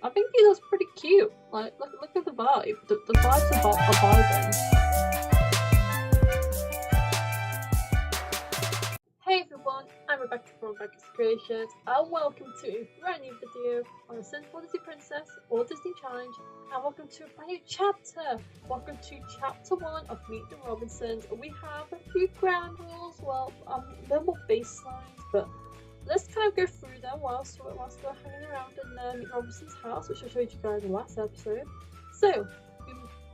I think he looks pretty cute. Like, look at the vibe. The vibes are vibing. Hey everyone, I'm Rebecca from Rebecca's Creations, and welcome to a brand new video on the Simple Disney Princess or Disney Challenge, and welcome to a brand new chapter. Welcome to chapter 1 of Meet the Robinsons. We have a few ground rules, well, little baselines, but let's kind of go through them whilst we're hanging around in Meet Robinson's house, which I showed you guys in the last episode. So,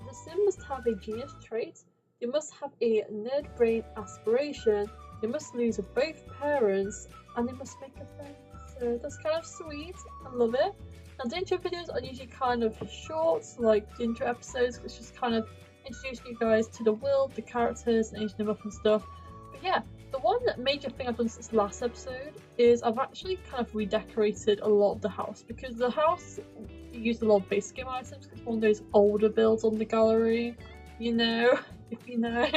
the sim must have a genius trait, they must have a nerd brain aspiration, they must lose both parents, and they must make a friend. So that's kind of sweet. I love it. Now the intro videos are usually kind of short, like the intro episodes, which just kind of introducing you guys to the world, the characters, and aging them up and stuff. But yeah, the one major thing I've done since the last episode is I've actually kind of redecorated a lot of the house, because the house used a lot of base game items, because it's one of those older builds on the gallery, you know, if you know.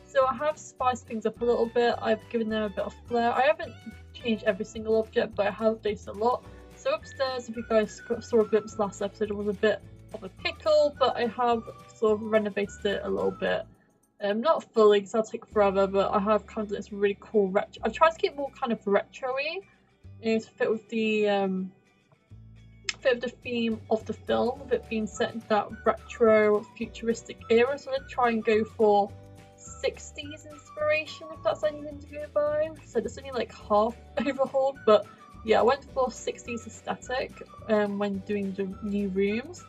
So I have spiced things up a little bit, I've given them a bit of flair. I haven't changed every single object, but I have updated a lot. So upstairs, if you guys saw a glimpse last episode, it was a bit of a pickle, but I have sort of renovated it a little bit. Not fully, because that'll take forever, but I have kind of this really cool retro. I've tried to keep more kind of retro-y, to fit with the theme of the film, of it being set in that retro futuristic era. So I'd try and go for 60s inspiration, if that's anything to go by. So it's only like half overhauled, but yeah, I went for 60s aesthetic when doing the new rooms.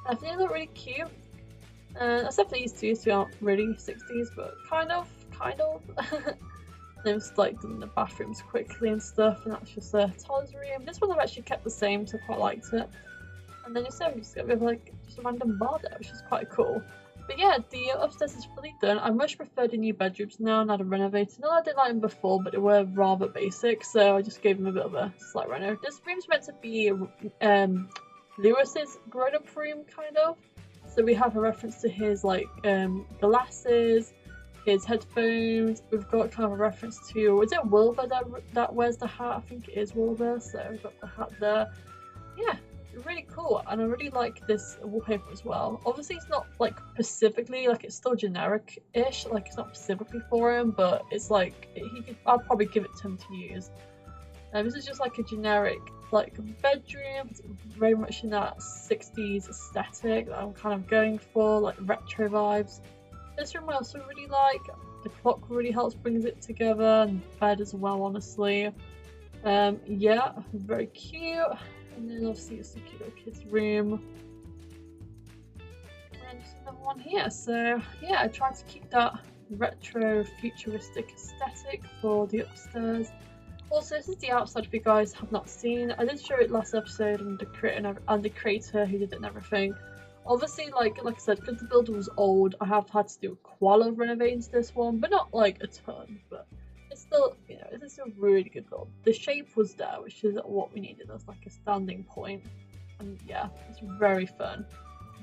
I think they look really cute. Except for these two aren't really 60s, but kind of. They've just like done the bathrooms quickly and stuff, and that's just a toddler's room. This one I've actually kept the same, so I quite liked it. And then you see we just got a bit of like just a random bar there, which is quite cool. But yeah, the upstairs is fully done. I much prefer the new bedrooms now, and I'd renovated. No, I didn't like them before, but they were rather basic, so I just gave them a bit of a slight reno. This room's meant to be Lewis's grown-up room, kind of. So we have a reference to his like glasses, his headphones. We've got kind of a reference to, is it Wilbur that wears the hat? I think it is Wilbur. So we've got the hat there. Yeah. Really cool, and I really like this wallpaper as well. Obviously it's not like specifically, like it's still generic-ish, like it's not specifically for him, but it's like I'll probably give it to him to use. This is just like a generic like bedroom. It's very much in that 60s aesthetic that I'm kind of going for, like retro vibes. This room I also really like. The clock really helps brings it together, and the bed as well, honestly. Yeah, very cute. And then obviously it's a cute little kid's room. And just another one here. So yeah, I tried to keep that retro futuristic aesthetic for the upstairs. Also, this is the outside if you guys have not seen. I did show it last episode and the creator who did it and everything. Obviously, like I said, because the builder was old, I have had to do quite a lot of renovating to this one, but not like a ton, but it's still, you know, it's still a really good build. The shape was there, which is what we needed as like a standing point. And yeah, it's very fun.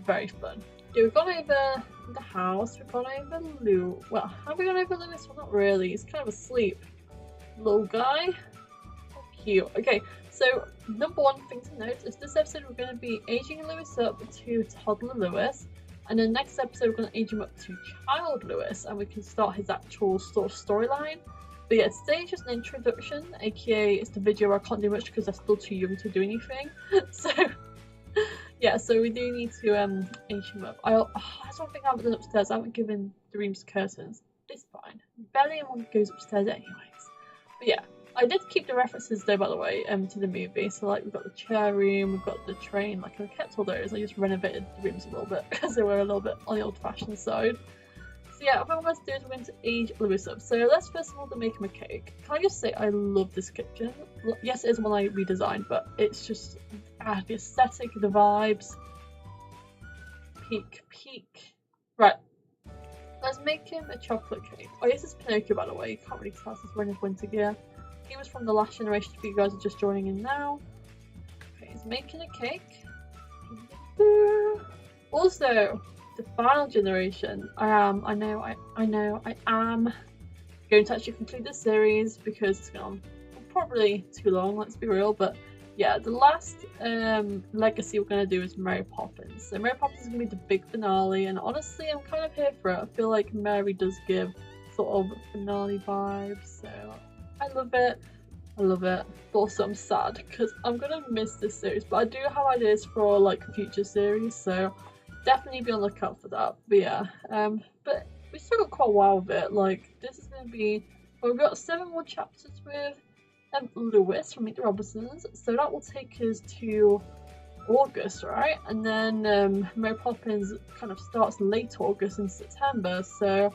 Very fun. Yeah, we've gone over the house, we've gone over Lou. Well, have we gone over Lewis? Well, not really. He's kind of asleep. Little guy. Oh, cute. Okay, so number one thing to note is this episode we're going to be aging Lewis up to toddler Lewis. And then next episode we're going to age him up to child Lewis, and we can start his actual sort of storyline. But yeah, today's just an introduction, aka it's the video where I can't do much because they're still too young to do anything. So yeah, so we do need to age him up. That's one thing I haven't done upstairs. I haven't given the rooms curtains. It's fine. Barely anyone goes upstairs anyways. But yeah, I did keep the references though, by the way, to the movie. So like we've got the chair room, we've got the train. Like I kept all those. I just renovated the rooms a little bit because they were a little bit on the old-fashioned side. Yeah, what I'm going to do is we're going to age Lewis up. So let's first of all make him a cake. Can I just say I love this kitchen? Yes, it is one I redesigned, but it's just the aesthetic, the vibes. Peak. Right, let's make him a chocolate cake. Oh, this is Pinocchio, by the way. You can't really tell since we're in his winter gear. He was from the last generation, if you guys are just joining in now. Okay, he's making a cake. Also, the final generation, I am going to actually conclude this series because it's gone probably too long, let's be real, but yeah, the last legacy we're gonna do is Mary Poppins. So Mary Poppins is gonna be the big finale, and honestly, I'm kind of here for it. I feel like Mary does give sort of finale vibes, so I love it. I love it. But also, I'm sad because I'm gonna miss this series, but I do have ideas for like future series, so definitely be on the lookout for that. But yeah, but we still got quite a while of it. Like this is gonna be. Well, we've got 7 more chapters with Lewis from Meet the Robinsons, so that will take us to August, right? And then Mary Poppins kind of starts late August and September, so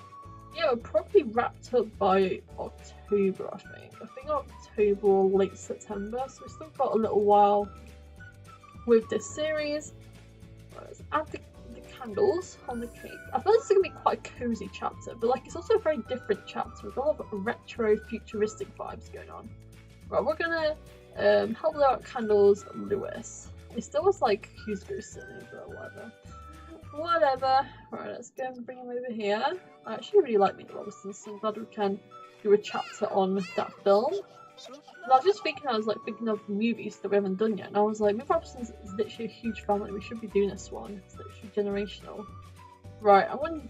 yeah, we're probably wrapped up by October, I think. I think October or late September, so we've still got a little while with this series. Let's add the candles on the cake. I feel like this is going to be quite a cozy chapter, but like it's also a very different chapter with a lot of retro futuristic vibes going on. Right, we're gonna help out candles Lewis. It still was like Hughes Booster, but whatever. Whatever. Right, let's go and bring him over here. I actually really like Meet the Robinsons, so I'm glad we can do a chapter on that film. And I was just thinking, of movies that we haven't done yet, and I was like, Meet the Robinsons is literally a huge family, we should be doing this one. It's literally generational. Right, I'm gonna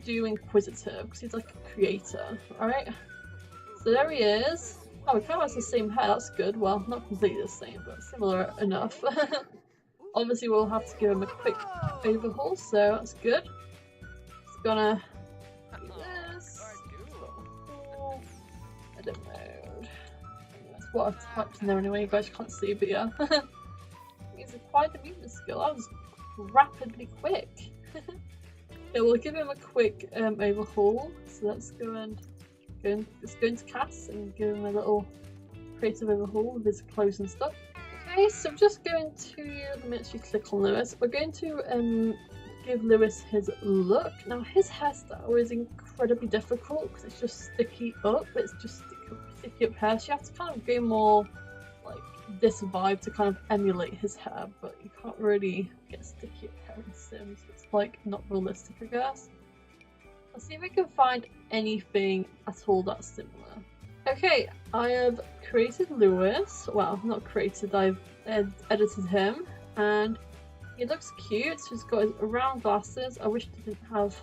do Inquisitor, because he's like a creator, alright? So there he is. Oh, he kind of has the same hair, that's good. Well, not completely the same, but similar enough. Obviously, we'll have to give him a quick overhaul, so that's good. It's gonna do this. Edit mode. That's what I've typed in there anyway, you guys can't see, but yeah. He's acquired the mutant skill. That was rapidly quick. Yeah, we'll give him a quick overhaul. So let's go into Cass and give him a little creative overhaul with his clothes and stuff. Okay, so I'm just going to, the minute you click on Lewis, we're going to give Lewis his look. Now his hairstyle is incredibly difficult because it's just sticky up, it's just sticky up hair, so you have to kind of go more like this vibe to kind of emulate his hair, but you can't really get sticky up hair in Sims, it's like not realistic, I guess. Let's see if we can find anything at all that's similar. Okay, I have created Lewis. Well, not created, I've edited him, and he looks cute. So he's got his round glasses. I wish he didn't have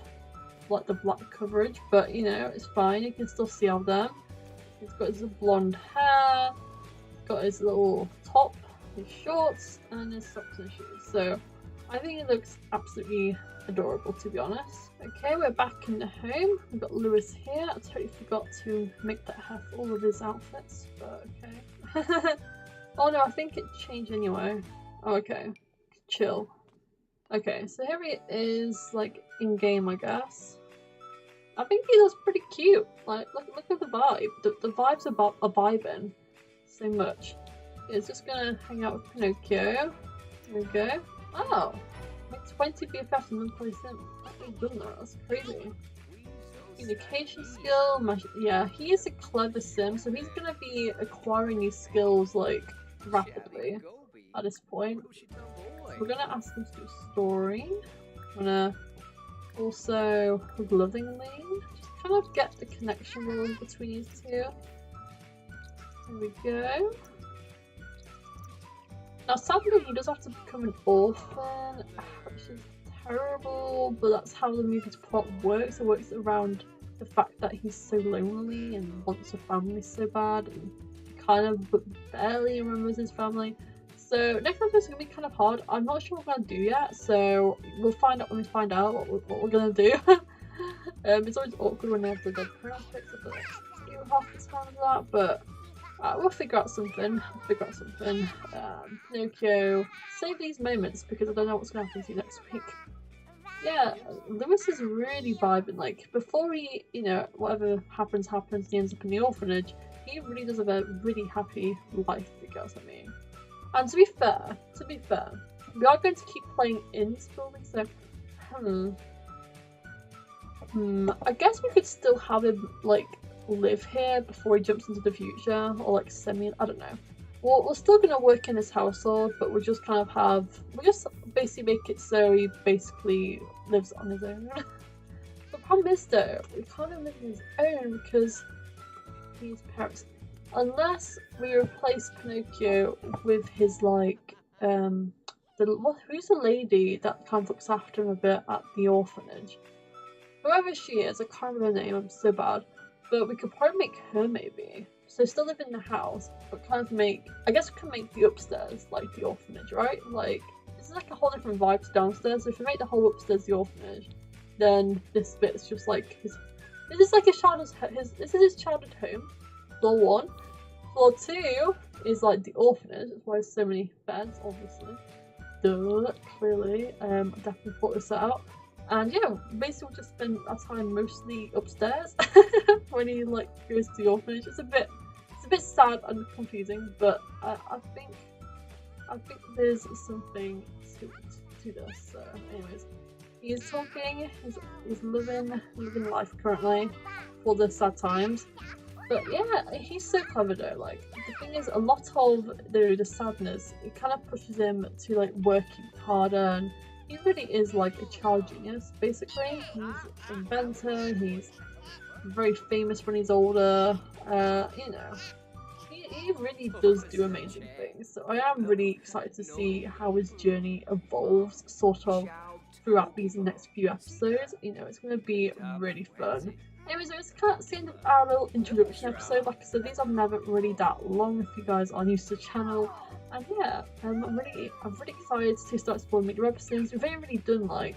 like the black coverage, but you know, it's fine. You can still see all of them. He's got his blonde hair, got his little top, his shorts, and his socks and shoes. So I think it looks absolutely adorable, to be honest. Okay, we're back in the home. We've got Lewis here. I totally forgot to make that hair for all of his outfits, but okay. Oh no, I think it changed anyway. Oh, okay. Chill. Okay, so here he is, like, in-game, I guess. I think he looks pretty cute. Like, look at the vibe. The vibes are vibing so much. He's just gonna hang out with Pinocchio. There we go. Oh! Like 20 BFFs and then play Sim. I've done that, that's crazy. Communication skill, yeah, he is a clever Sim, so he's gonna be acquiring these skills like rapidly at this point. So we're gonna ask him to do a story. I'm gonna also lovingly just kind of get the connection going between these two. There we go. Now sadly he does have to become an orphan, which is terrible, but that's how the movie's plot works. It works around the fact that he's so lonely and wants a family so bad, and kind of barely remembers his family. So next episode is going to be kind of hard. I'm not sure what we're going to do yet, so we'll find out when we find out what we're going to do. It's always awkward when they have the dead parents picture, but do half the time of that, but we'll figure out something. Pinocchio, save these moments because I don't know what's going to happen to you next week. Yeah, Lewis is really vibing. Like, before he, you know, whatever happens, he ends up in the orphanage, he really does have a really happy life, if you get what I mean. And to be fair, we are going to keep playing in this building, so, I guess we could still have him, like, live here before he jumps into the future, or like I don't know. We're still gonna work in his household, but we'll just kind of we'll basically make it so he basically lives on his own. The problem is though, we can't live on his own because his parents unless we replace Pinocchio with his like who's the lady that kind of looks after him a bit at the orphanage? Whoever she is, I can't remember her name, I'm so bad. But we could probably make her maybe. So still live in the house, but kind of make, I guess we can make the upstairs like the orphanage, right? Like, this is like a whole different vibe to downstairs. So if we make the whole upstairs the orphanage, then this bit's just like his, this is like his childhood home. Floor 1. Floor 2 is like the orphanage, that's why there's so many beds, obviously. Duh, clearly. Definitely thought this out. And yeah, basically we'll just spend our time mostly upstairs when he like goes to the orphanage. It's a bit sad and confusing, but I think there's something to this. So, anyways, he's talking, he's living life currently for the sad times. But yeah, he's so clever though. Like, the thing is, a lot of the sadness, it kind of pushes him to like working harder, and he really is like a child genius, basically. He's an inventor, he's very famous when he's older, you know, he really does do amazing things. So I am really excited to see how his journey evolves, sort of, throughout these next few episodes. You know, it's going to be really fun. Anyways, it's kind of the end of our little introduction episode. Like I said, these are never really that long if you guys are new to the channel. And yeah, I'm really excited to start exploring the episodes. We've only really done like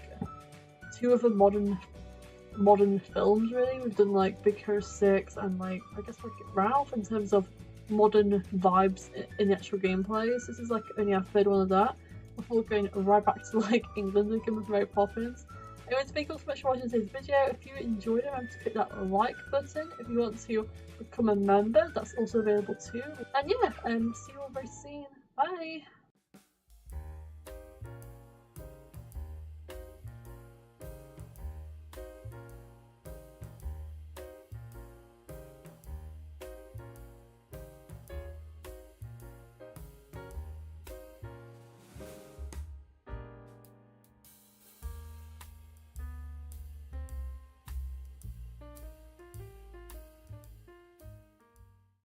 2 of the modern films, really. We've done like Big Hero 6 and like, I guess like Ralph, in terms of modern vibes in the actual gameplay. So this is like only our 3rd one of that, before going right back to like England again with Mary Poppins. Anyways, thank you all so much for watching today's video. If you enjoyed it, remember to click that like button. If you want to become a member, that's also available too. And yeah, see you all very soon. Bye!